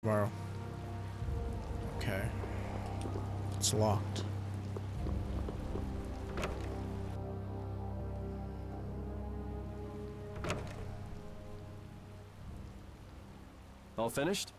Tomorrow. Okay. It's locked. All finished?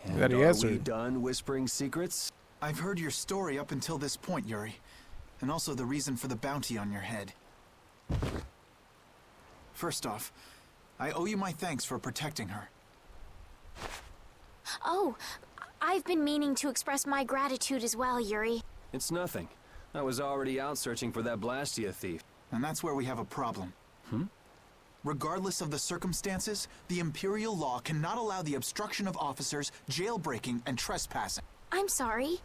That he Are we answered. done whispering secrets? I've heard your story up until this point, Yuri. And also the reason for the bounty on your head. First off, I owe you my thanks for protecting her. Oh, I've been meaning to express my gratitude as well, Yuri. It's nothing. I was already out searching for that Blastia thief. And that's where we have a problem. Regardless of the circumstances, the Imperial law cannot allow the obstruction of officers, jailbreaking, and trespassing. I'm sorry.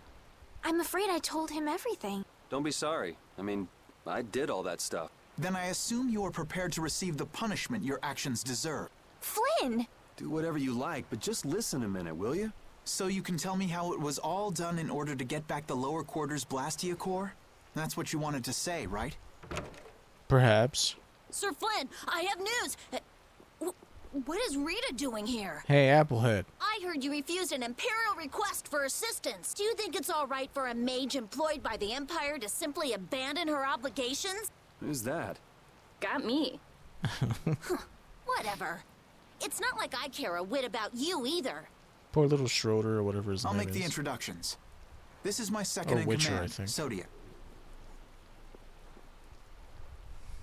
I'm afraid I told him everything. Don't be sorry. I mean, I did all that stuff. Then I assume you are prepared to receive the punishment your actions deserve. Flynn! Do whatever you like, but just listen a minute, will you? So you can tell me how it was all done in order to get back the lower quarters Blastia core? That's what you wanted to say, right? Perhaps. Sir Flynn, I have news! What is Rita doing here? Hey, Applehead. I heard you refused an Imperial request for assistance. Do you think it's all right for a mage employed by the Empire to simply abandon her obligations? Who's that? Got me. Whatever. It's not like I care a whit about you either. Poor little Schroeder or whatever his I'll name make is. the introductions. This is my second in Witcher, command, I think. Zodiac.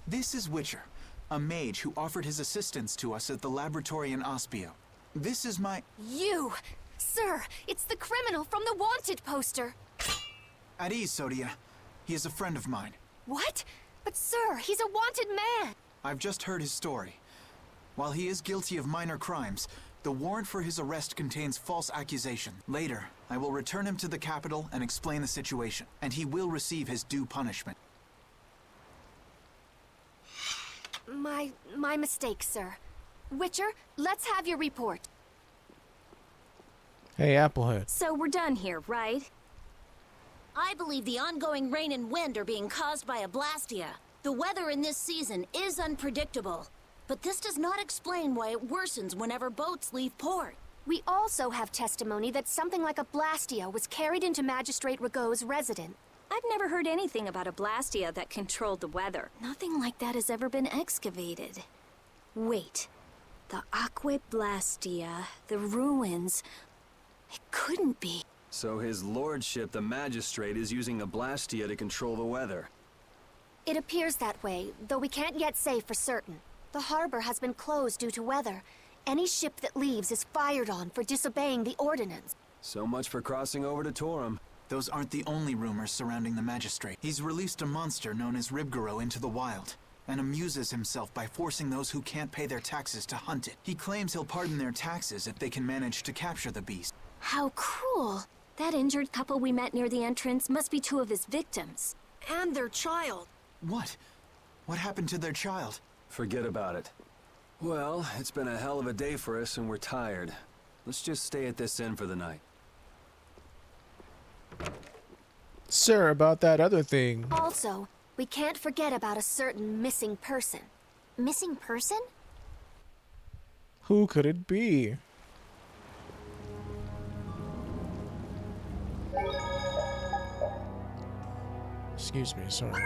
This is Witcher, a mage who offered his assistance to us at the laboratory in Ospio. This is my... You! Sir, it's the criminal from the wanted poster. At ease, Sodia. He is a friend of mine. What? But sir, he's a wanted man! I've just heard his story. While he is guilty of minor crimes, the warrant for his arrest contains false accusation. Later, I will return him to the capital and explain the situation, and he will receive his due punishment. My mistake, sir. Witcher, let's have your report. Hey, Applehead. So we're done here, right? I believe the ongoing rain and wind are being caused by a Blastia. The weather in this season is unpredictable, but this does not explain why it worsens whenever boats leave port. We also have testimony that something like a Blastia was carried into Magistrate Rhybgaro's residence. I've never heard anything about a Blastia that controlled the weather. Nothing like that has ever been excavated. Wait. The Aqua Blastia, the ruins... It couldn't be. So his lordship, the magistrate, is using a Blastia to control the weather. It appears that way, though we can't yet say for certain. The harbor has been closed due to weather. Any ship that leaves is fired on for disobeying the ordinance. So much for crossing over to Torum. Those aren't the only rumors surrounding the magistrate. He's released a monster known as Rhybgaro into the wild, and amuses himself by forcing those who can't pay their taxes to hunt it. He claims he'll pardon their taxes if they can manage to capture the beast. How cruel. That injured couple we met near the entrance must be two of his victims. And their child. What? What happened to their child? Forget about it. Well, it's been a hell of a day for us and we're tired. Let's just stay at this inn for the night. Sir, about that other thing. Also, we can't forget about a certain missing person. Missing person? Who could it be? Excuse me, sorry.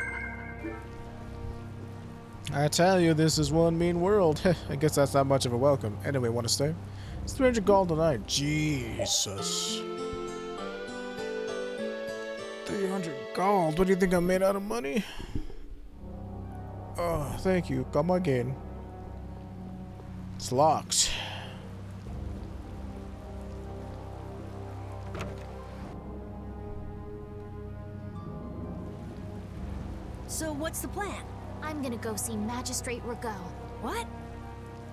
I tell you, this is one mean world. I guess that's not much of a welcome. Anyway, want to stay? It's 300 gold tonight. Jesus. 300 gold? What do you think I'm made out of money? Oh, thank you. Come again. It's locked. So what's the plan? I'm gonna go see Magistrate Rhybgaro. What?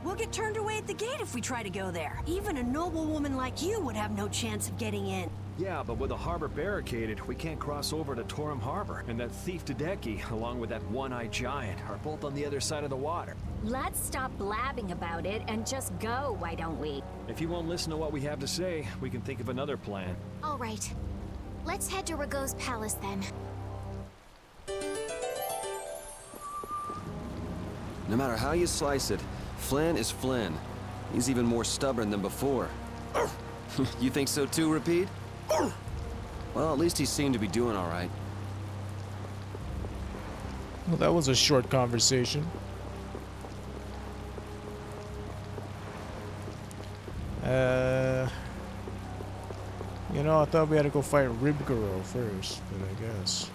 We'll get turned away at the gate if we try to go there. Even a noble woman like you would have no chance of getting in. Yeah, but with the harbor barricaded, we can't cross over to Torum Harbor. And that thief Tadeki, along with that one-eyed giant, are both on the other side of the water. Let's stop blabbing about it and just go, why don't we? If you won't listen to what we have to say, we can think of another plan. All right. Let's head to Rhybgaro's palace then. No matter how you slice it, Flynn is Flynn. He's even more stubborn than before. You think so too, Repeat? Well, at least he seemed to be doing all right. Well, that was a short conversation. You know, I thought we had to go fight Rhybgaro first, but I guess.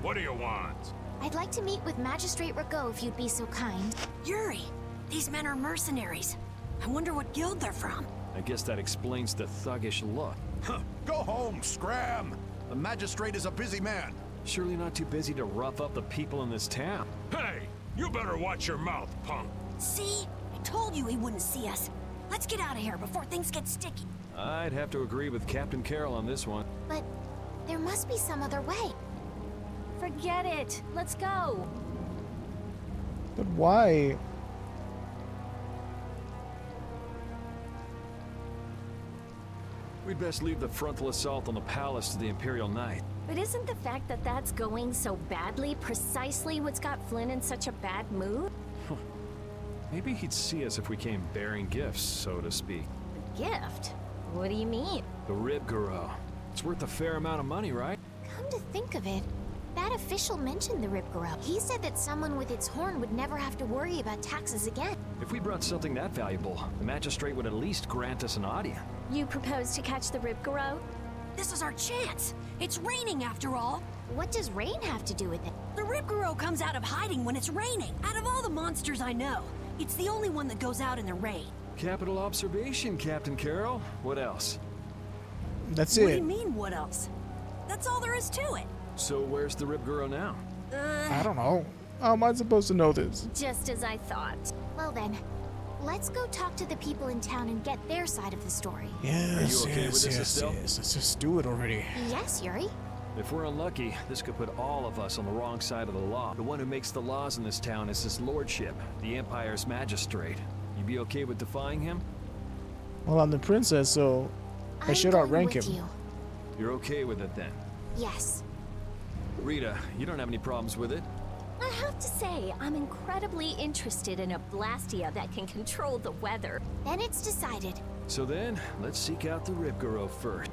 What do you want? I'd like to meet with Magistrate Rhybgaro if you'd be so kind. Yuri, these men are mercenaries. I wonder what guild they're from. I guess that explains the thuggish look. Go home, scram! The magistrate is a busy man. Surely not too busy to rough up the people in this town. Hey, you better watch your mouth, punk. See? I told you he wouldn't see us. Let's get out of here before things get sticky. I'd have to agree with Captain Carroll on this one. But there must be some other way. Forget it. Let's go. But why? We'd best leave the frontal assault on the palace to the Imperial Knight. But isn't the fact that that's going so badly precisely what's got Flynn in such a bad mood? Maybe he'd see us if we came bearing gifts, so to speak. A gift? What do you mean? The Rhybgaro. It's worth a fair amount of money, right? Come to think of it, that official mentioned the Rhybgaro. He said that someone with its horn would never have to worry about taxes again. If we brought something that valuable, the magistrate would at least grant us an audience. You propose to catch the Rhybgaro? This is our chance. It's raining after all. What does rain have to do with it? The Rhybgaro comes out of hiding when it's raining. Out of all the monsters I know, it's the only one that goes out in the rain. Capital observation, Captain Carroll. What else? That's What do you it. mean, what else? That's all there is to it. So where's the Rhybgaro now? I don't know. How am I supposed to know this? Just as I thought. Well then, let's go talk to the people in town and get their side of the story. Yes, okay with yes, this, yes, Estelle? yes. Let's just do it already. Yes, Yuri? If we're unlucky, this could put all of us on the wrong side of the law. The one who makes the laws in this town is his lordship, the Empire's magistrate. You be okay with defying him? Well, I'm the princess, so I should going outrank with him. you. You're okay with it then? Yes. Rita, you don't have any problems with it? I have to say, I'm incredibly interested in a Blastia that can control the weather. Then it's decided. So then, let's seek out the Rhybgaro first.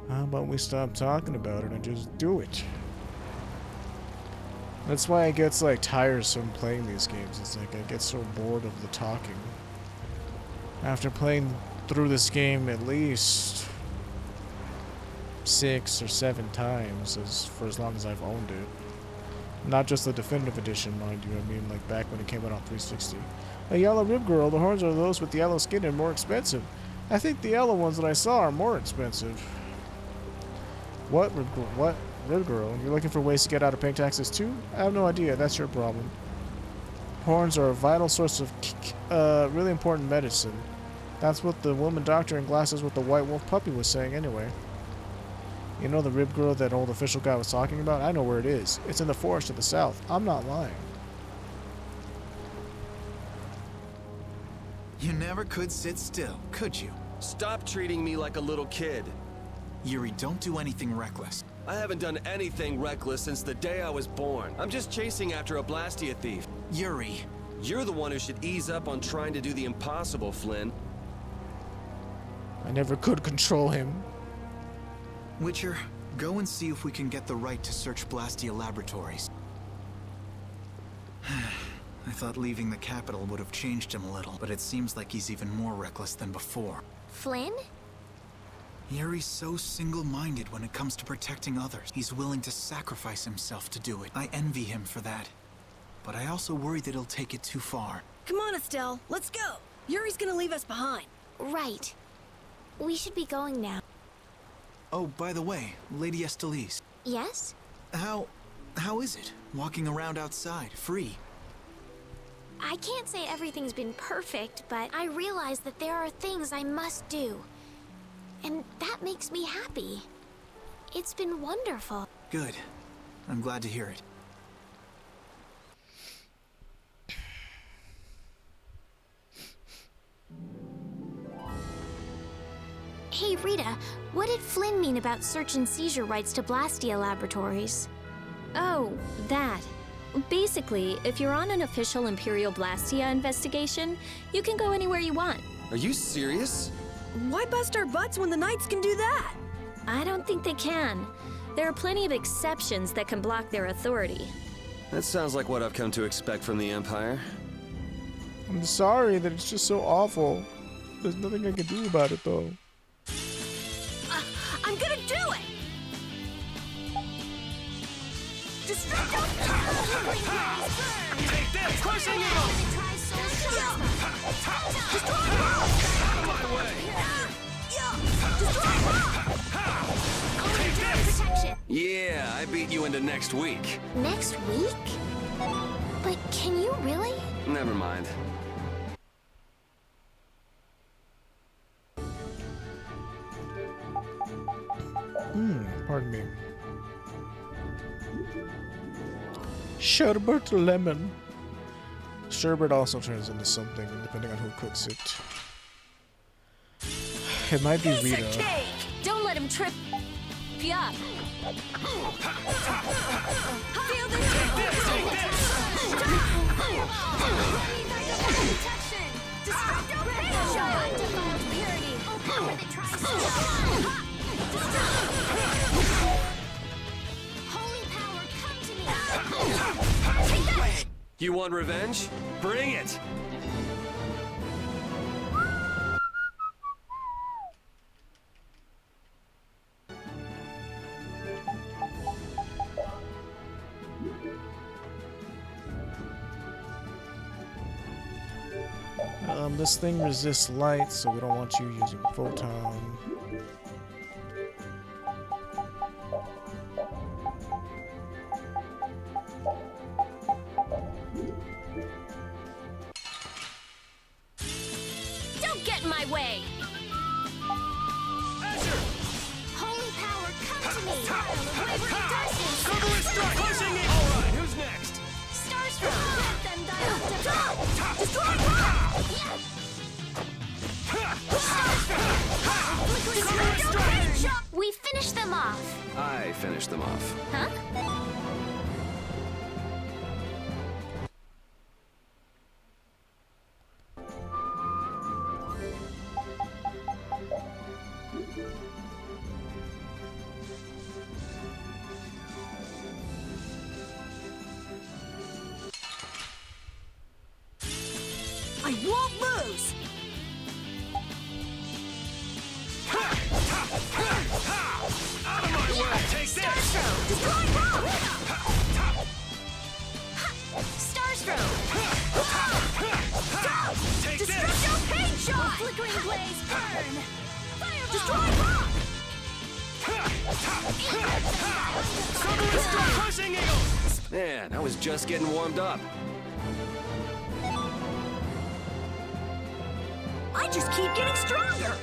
How about we stop talking about it and just do it? That's why it gets like tiresome playing these games. It's like I get so bored of the talking. After playing through this game at least 6 or 7 times for as long as I've owned it. Not just the definitive edition, mind you. I mean, like back when it came out on 360. A yellow Rhybgaro, the horns are those with the yellow skin and more expensive. I think the yellow ones that I saw are more expensive. What Rhybgaro? You're looking for ways to get out of paying taxes too? I have no idea. That's your problem. Horns are a vital source of really important medicine. That's what the woman doctor in glasses with the white wolf puppy was saying anyway. You know the Rhybgaro that old official guy was talking about? I know where it is. It's in the forest to the south. I'm not lying. You never could sit still, could you? Stop treating me like a little kid. Yuri, don't do anything reckless. I haven't done anything reckless since the day I was born. I'm just chasing after a Blastia thief. Yuri. You're the one who should ease up on trying to do the impossible, Flynn. I never could control him. Witcher, go and see if we can get the right to search Blastia Laboratories. I thought leaving the capital would have changed him a little, but it seems like he's even more reckless than before. Flynn? Yuri's so single-minded when it comes to protecting others. He's willing to sacrifice himself to do it. I envy him for that. But I also worry that he'll take it too far. Come on, Estelle, let's go. Yuri's gonna leave us behind. Right. We should be going now. Oh, by the way, Lady Estelise. Yes? How is it, walking around outside, free? I can't say everything's been perfect, but I realize that there are things I must do. And that makes me happy. It's been wonderful. Good. I'm glad to hear it. Hey, Rita, what did Flynn mean about search and seizure rights to Blastia Laboratories? Oh, that. Basically, if you're on an official Imperial Blastia investigation, you can go anywhere you want. Are you serious? Why bust our butts when the Knights can do that? I don't think they can. There are plenty of exceptions that can block their authority. That sounds like what I've come to expect from the Empire. I'm sorry that it's just so awful. There's nothing I can do about it, though. I'm gonna do it! Take this! Crushing eagle! Out of my way! Yeah, I beat you into next week. Next week? But can you really? Never mind. Pardon me. Sherbet lemon. Sherbet also turns into something, depending on who cooks it. It might be Rita. Don't let him trip you up. Feel this! Holy power, come to me! Take that! You want revenge? Bring it! This thing resists light, so we don't want you using photon. Don't get in my way! Holy power, come to me! Wavering darkness! Cover strike! Crushing eagle! Alright, who's next? Starstroke! Let them die! Destroy rock! We finished them off! I finished them off. Huh? I won't lose! Out of my way! Take this! Destroy rock! Starstroke! Take this! Destructo paint shot! Flickering blaze, burn! Fireball! Destroy rock! Cover strike! Crushing eagle! Man, I was just getting warmed up. I just keep getting stronger!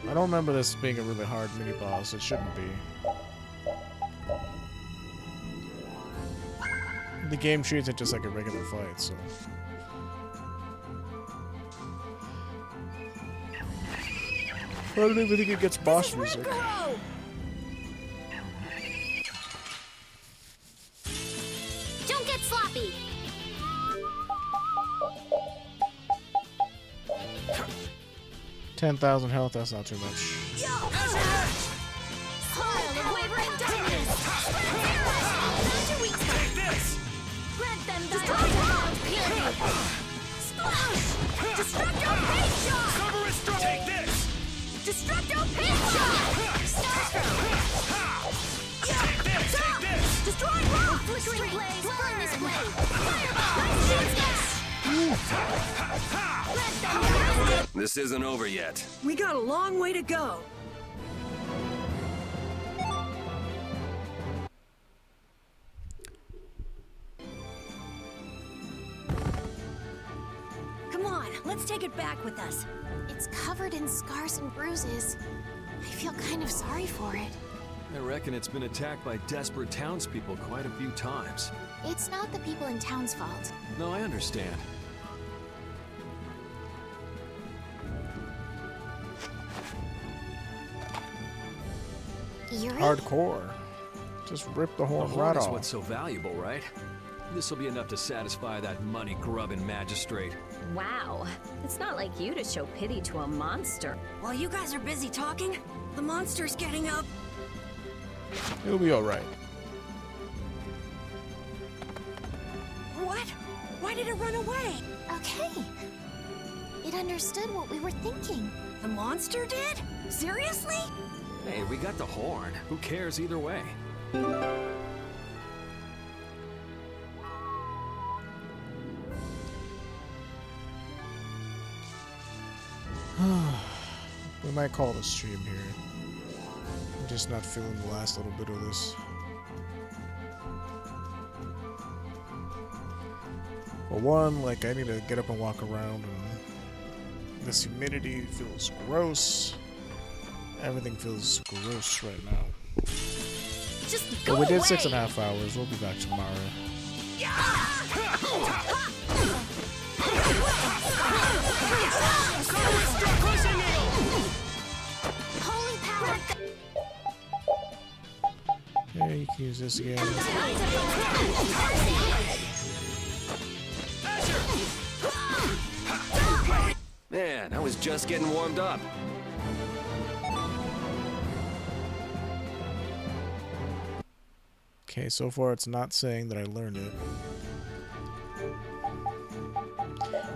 I don't remember this being a really hard mini-boss. It shouldn't be. The game treats it just like a regular fight, so... I don't even think it gets boss music. Rhybgaro! 10,000 health, that's not too much. Take this! Destructo paint shot! Take this! Take this! Destroy rock! Flickering blaze, burn this blade! This isn't over yet. We got a long way to go. Come on, let's Let's take it back with us. It's covered in scars and bruises. I feel kind of sorry for it. I reckon it's been attacked by desperate townspeople quite a few times. It's not the people in town's fault. No, I understand. Yuri? Hardcore. Just rip the The horn horn right is off. what's so valuable, right? This'll be enough to satisfy that money-grubbing magistrate. Wow. It's not like you to show pity to a monster. While you guys are busy talking, the monster's getting up. It'll be alright. What? Why did it run away? Okay. It understood what we were thinking. The monster did? Seriously? Hey, we got the horn. Who cares either way? We might call it a stream here. I'm just not feeling the last little bit of this. For one, like, I need to get up and walk around, and this humidity feels gross. Everything feels gross right now. Just go But we did away. 6.5 hours. We'll be back tomorrow. Holy power! Yeah, you can use this again. Man, I was just getting warmed up. Okay, so far it's not saying that I learned it.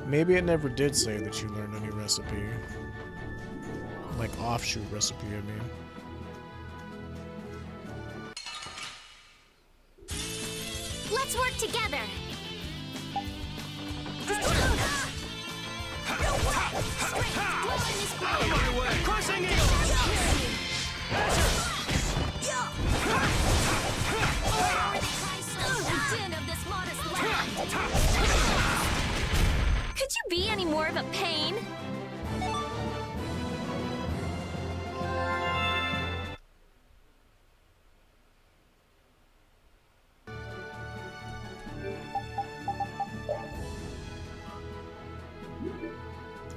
Maybe it never did say that you learned any recipe. Like offshoot recipe, I mean. Let's work together! Could you be any more of a pain?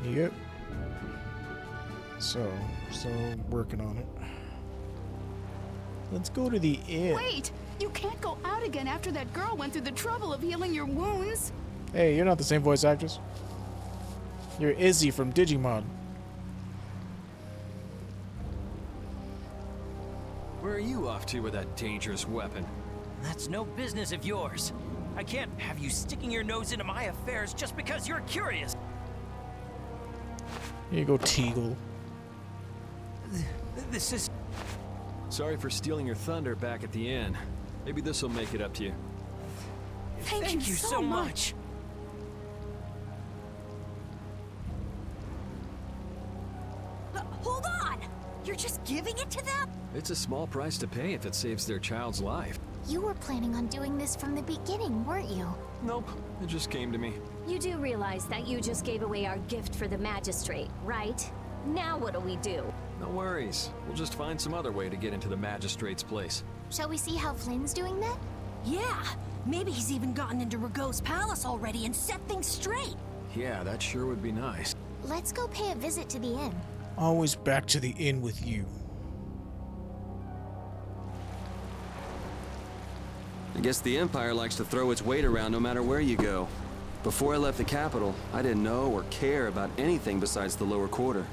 Yep. So, still working on it. Let's go to the inn. Wait! You can't go out again after that girl went through the trouble of healing your wounds. Hey, you're not the same voice actress. You're Izzy from Digimon. Where are you off to with that dangerous weapon? That's no business of yours. I can't have you sticking your nose into my affairs just because you're curious. Here you go, Teagle. This is... Sorry for stealing your thunder back at the inn. Maybe this'll make it up to you. Thank you so much. Hold on! You're just giving it to them? It's a small price to pay if it saves their child's life. You were planning on doing this from the beginning, weren't you? Nope, it just came to me. You do realize that you just gave away our gift for the magistrate, right? Now what'll we do? No worries. We'll just find some other way to get into the magistrate's place. Shall we see how Flynn's doing that? Yeah, maybe he's even gotten into Rhyggo's palace already and set things straight. Yeah, that sure would be nice. Let's go pay a visit to the inn. Always back to the inn with you. I guess the Empire likes to throw its weight around no matter where you go. Before I left the capital, I didn't know or care about anything besides the lower quarter.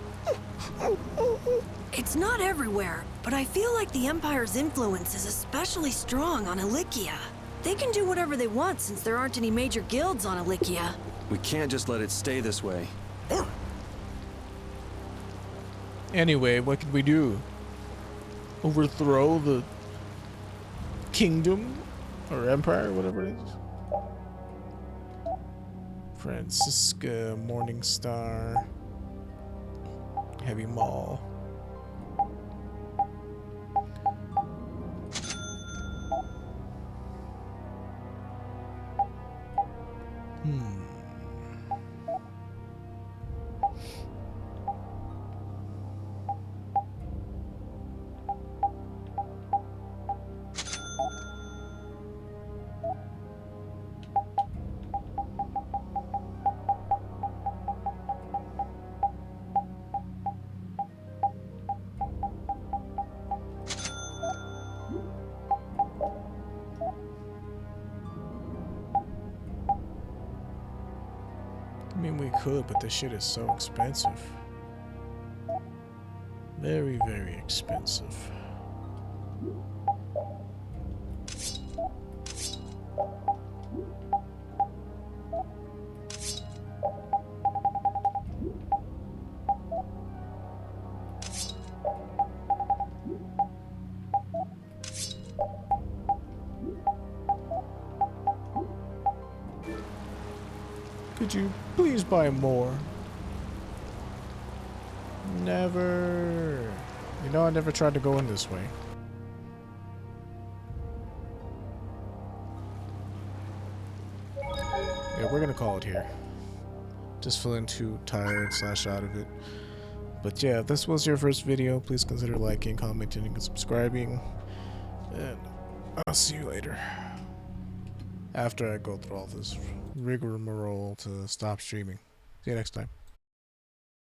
It's not everywhere, but I feel like the Empire's influence is especially strong on Ilikia. They can do whatever they want since there aren't any major guilds on Ilikia. We can't just let it stay this way. Anyway, what could we do? Overthrow the kingdom? Or empire, whatever it is? Francisca, Morningstar, Heavy Mall. could, but this shit is so expensive. Very, very expensive. Could you please buy more? Never. You know, I never tried to go in this way. Yeah, we're gonna call it here. Just feeling too tired / out of it. But yeah, if this was your first video, please consider liking, commenting, and subscribing. And I'll see you later. After I go through all this rigmarole to stop streaming. See you next time.